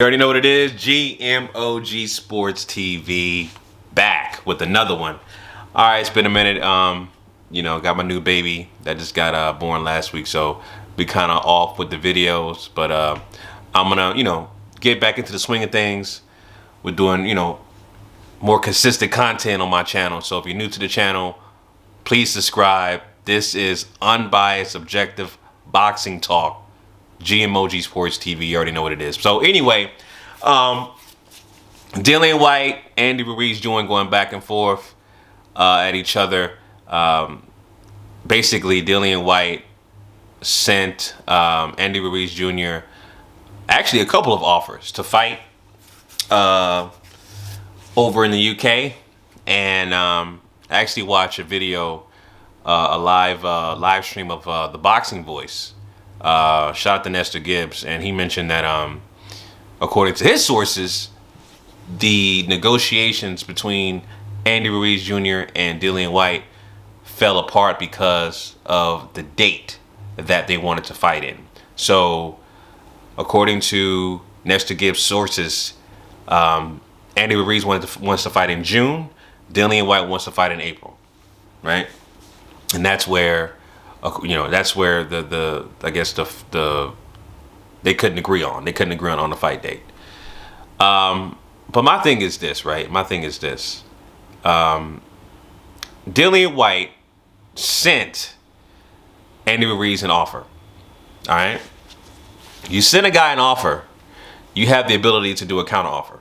You already know what it is. GMOG Sports TV back with another one. All right, it's been a minute. Got my new baby that just got born last week, so be kind of off with the videos. But I'm gonna, get back into the swing of things. We're doing, more consistent content on my channel. So if you're new to the channel, please subscribe. This is unbiased, objective boxing talk. GMOG Sports TV, you already know what it is. So anyway, Dillian Whyte, Andy Ruiz Jr. going back and forth at each other. Basically, Dillian Whyte sent Andy Ruiz Jr. actually a couple of offers to fight over in the UK, and I actually watched a video, a live stream of the Boxing Voice. Shout out to Nestor Gibbs, and he mentioned that according to his sources, the negotiations between Andy Ruiz Jr. and Dillian Whyte fell apart because of the date that they wanted to fight in. So according to Nestor Gibbs' sources, Andy Ruiz wants to fight in June. Dillian Whyte wants to fight in April, right? And that's where the they couldn't agree on. They couldn't agree on the fight date. But my thing is this, right? My thing is this. Dillian Whyte sent Andy Ruiz an offer. All right? You send a guy an offer, you have the ability to do a counter offer.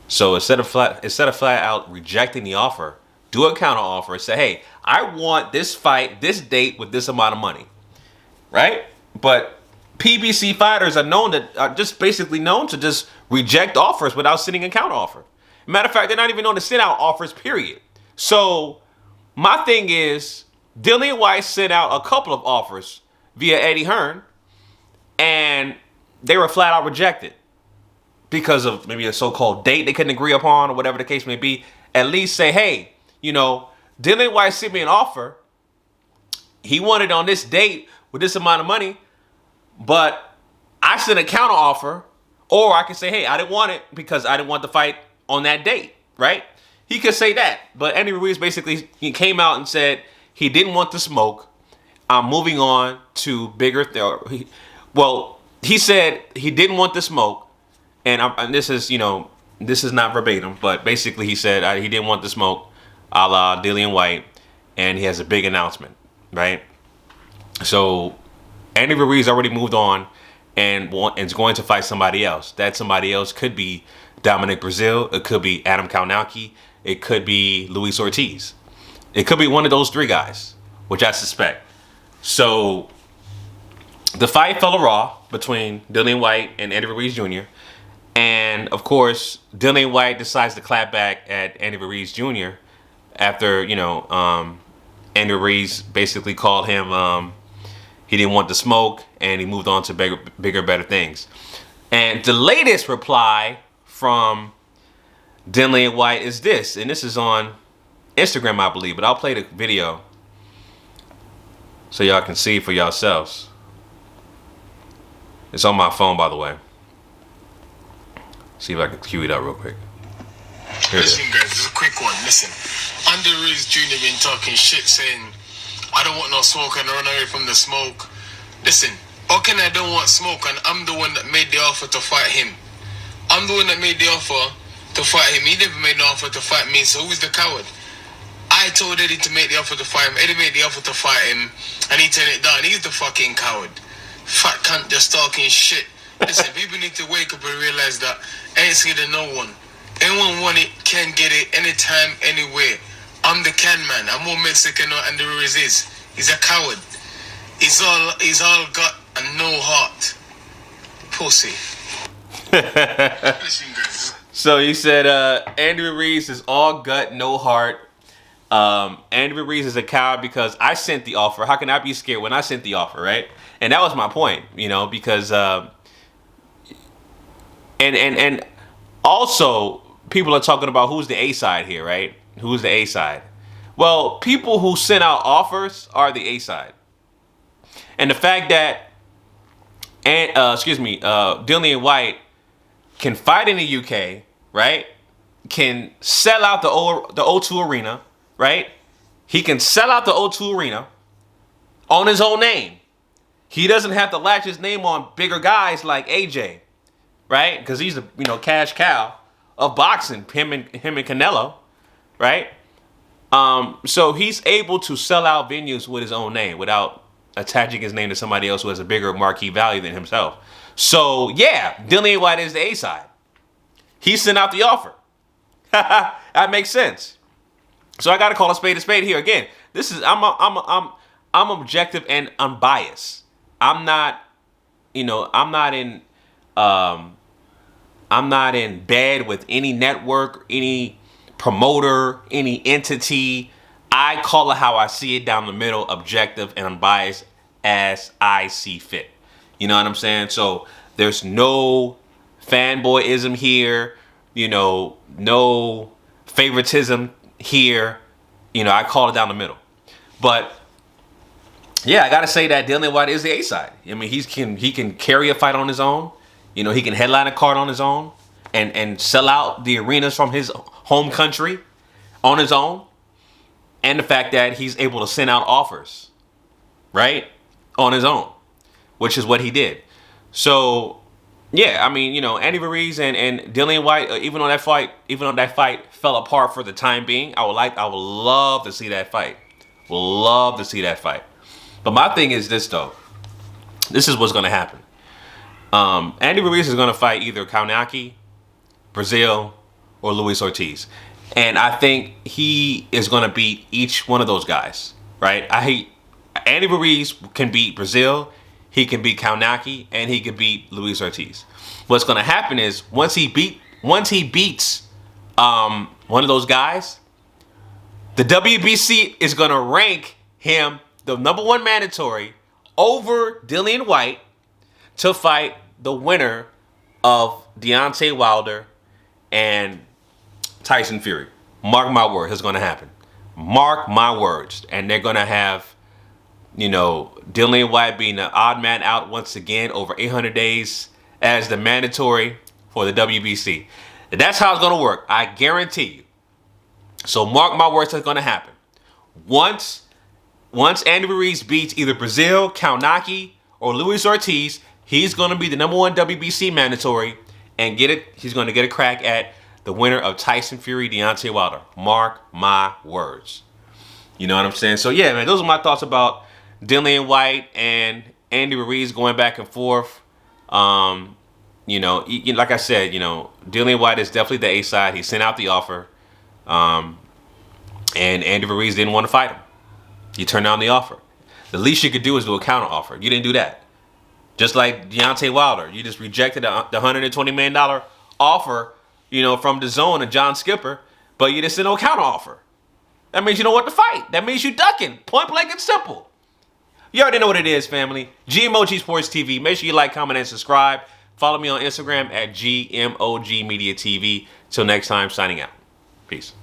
So instead of flat out rejecting the offer, do a counter offer and say, hey, I want this fight, this date with this amount of money, right? But PBC fighters are just basically known to just reject offers without sending a counter offer. Matter of fact, they're not even known to send out offers, period. So my thing is, Dillian Whyte sent out a couple of offers via Eddie Hearn, and they were flat out rejected because of maybe a so-called date they couldn't agree upon or whatever the case may be. At least say, hey, Dillian Whyte sent me an offer. He wanted on this date with this amount of money, but I sent a counter offer. Or I can say, hey, I didn't want it because I didn't want the fight on that date, right? He could say that. But Andy Ruiz basically came out and said he didn't want the smoke. I'm moving on to bigger. He said he didn't want the smoke. And this is not verbatim, but basically he said he didn't want the smoke, a la Dillian Whyte, and he has a big announcement, right? So Andy Ruiz already moved on and is going to fight somebody else. That somebody else could be Dominic Brazil, it could be Adam Kaunauki, it could be Luis Ortiz. It could be one of those three guys, which I suspect. So the fight fell raw between Dillian Whyte and Andy Ruiz Jr. And of course, Dillian Whyte decides to clap back at Andy Ruiz Jr. after, Andy Ruiz basically called him, he didn't want the smoke, and he moved on to bigger, better things. And the latest reply from Dillian Whyte is this, and this is on Instagram, I believe, but I'll play the video so y'all can see for yourselves. It's on my phone, by the way. See if I can cue it up real quick. Here it is. Listen, guys, this is a quick one. Listen, Andy Ruiz Jr. been talking shit, saying, I don't want no smoke and run away from the smoke. Listen, how can I don't want smoke and I'm the one that made the offer to fight him? I'm the one that made the offer to fight him. He never made an offer to fight me, so who's the coward? I told Eddie to make the offer to fight him. Eddie made the offer to fight him, and he turned it down. He's the fucking coward. Fat cunt just talking shit. Listen, people need to wake up and realize that I ain't scared of no one. Anyone want it, can get it, anytime, anywhere. I'm the can man. I'm more Mexican than Andy Ruiz is. He's a coward. He's all gut and no heart. Pussy. So you said Andy Ruiz is all gut, no heart. Andy Ruiz is a coward because I sent the offer. How can I be scared when I sent the offer, right? And that was my point, because and also people are talking about who's the A side here, right? Who's the A side? Well, people who send out offers are the A side. And the fact that Dillian Whyte can fight in the UK, right? Can sell out the O2 Arena, right? He can sell out the O2 Arena on his own name. He doesn't have to latch his name on bigger guys like AJ, right? Because he's the cash cow of boxing, him and Canelo, right? So he's able to sell out venues with his own name without attaching his name to somebody else who has a bigger marquee value than himself. So yeah, Dillian Whyte is the A side. He sent out the offer. That makes sense. So I got to call a spade here. Again, this is I'm objective and unbiased. I'm not in bed with any network, any promoter, any entity. I call it how I see it, down the middle, objective and unbiased as I see fit. You know what I'm saying? So there's no fanboyism here, no favoritism here. I call it down the middle. But yeah, I gotta say that Dillian Whyte is the A side. I mean, he can carry a fight on his own. He can headline a card on his own and sell out the arenas from his home country on his own. And the fact that he's able to send out offers, right, on his own, which is what he did. So yeah, I mean, Andy Ruiz and Dillian Whyte, even though that fight fell apart for the time being, I would love to see that fight. Love to see that fight. But my thing is this, though. This is what's going to happen. Andy Ruiz is going to fight either Kaunaki, Brazil, or Luis Ortiz. And I think he is going to beat each one of those guys, right? Andy Ruiz can beat Brazil, he can beat Kaunaki, and he can beat Luis Ortiz. What's going to happen is once he beats one of those guys, the WBC is going to rank him the #1 mandatory over Dillian Whyte to fight the winner of Deontay Wilder and Tyson Fury. Mark my words, it's going to happen. Mark my words. And they're going to have, Dillian Whyte being the odd man out once again over 800 days as the mandatory for the WBC. And that's how it's going to work. I guarantee you. So mark my words, it's going to happen. Once Andy Ruiz beats either Brazil, Kaunaki, or Luis Ortiz, he's going to be the #1 WBC mandatory and he's going to get a crack at the winner of Tyson Fury, Deontay Wilder. Mark my words. You know what I'm saying? So yeah, man, those are my thoughts about Dillian Whyte and Andy Ruiz going back and forth. Like I said, Dillian Whyte is definitely the A side. He sent out the offer. And Andy Ruiz didn't want to fight him. He turned down the offer. The least you could do is do a counter offer. You didn't do that. Just like Deontay Wilder, you just rejected the $120 million offer, from DAZN and John Skipper, but you just sent no counter offer. That means you don't want to fight. That means you ducking. Point blank and simple. You already know what it is, family. GMOGSportsTV. Make sure you like, comment, and subscribe. Follow me on Instagram at GMOGmedia TV. Till next time, signing out. Peace.